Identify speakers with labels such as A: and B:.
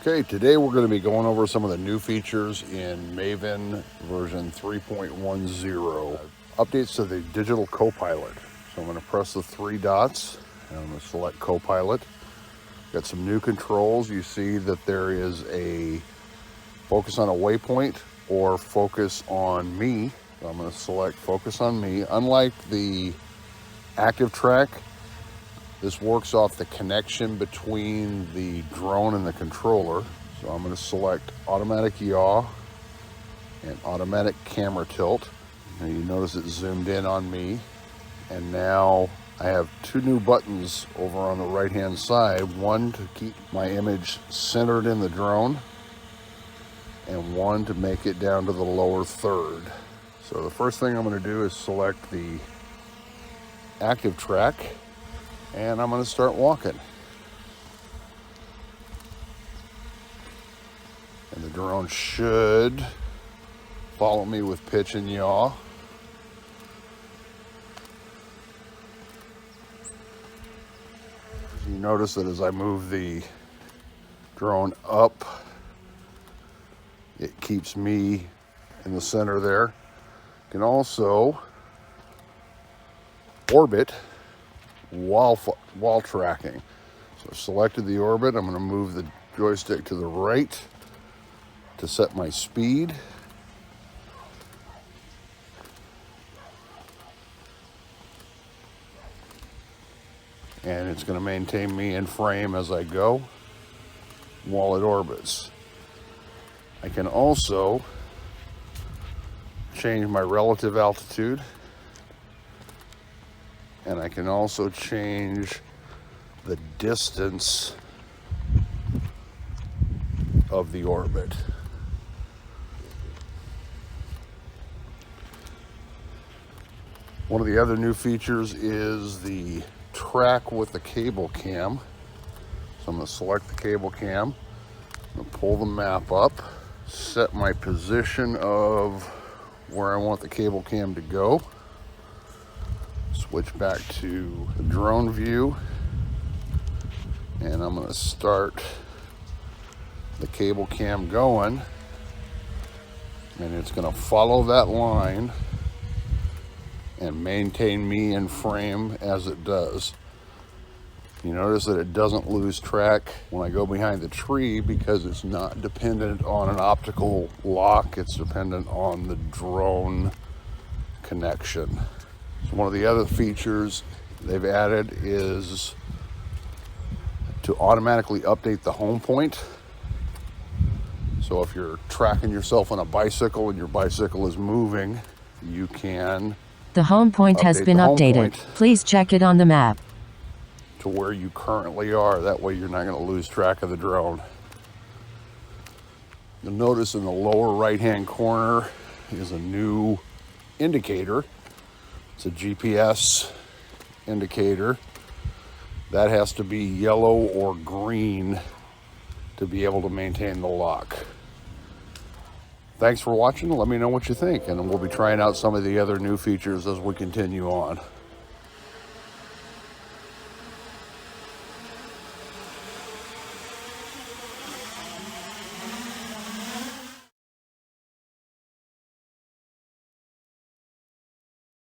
A: Okay, today we're going to be going over some of the new features in Maven version 3.10. Updates to the Digital Copilot. So I'm going to press the three dots and I'm going to select Copilot. Got some new controls. You see that there is a focus on a waypoint or focus on me. So I'm going to select focus on me. Unlike the active track, this works off the connection between the drone and the controller. So I'm going to select automatic yaw and automatic camera tilt. And you notice it zoomed in on me. And now I have two new buttons over on the right hand side. One to keep my image centered in the drone and one to make it down to the lower third. So the first thing I'm going to do is select the active track. And I'm going to start walking. And the drone should follow me with pitch and yaw. You notice that as I move the drone up, it keeps me in the center there. You can also orbit while tracking. So I've selected the orbit. I'm going to move the joystick to the right to set my speed. And it's going to maintain me in frame as I go while it orbits. I can also change my relative altitude. And I can also change the distance of the orbit. One of the other new features is the track with the cable cam. So I'm going to select the cable cam. I'm going to pull the map up, set my position of where I want the cable cam to go. Switch back to the drone view, and I'm going to start the cable cam going, and it's going to follow that line and maintain me in frame as it does. You notice that it doesn't lose track when I go behind the tree because it's not dependent on an optical lock, it's dependent on the drone connection. So one of the other features they've added is to automatically update the home point. So if you're tracking yourself on a bicycle and your bicycle is moving, you can
B: The home point has been updated. Please check it on the map.
A: To where you currently are. That way you're not going to lose track of the drone. You'll notice in the lower right hand corner is a new indicator. It's a GPS indicator. That has to be yellow or green to be able to maintain the lock. Thanks for watching. Let me know what you think, and we'll be trying out some of the other new features as we continue on.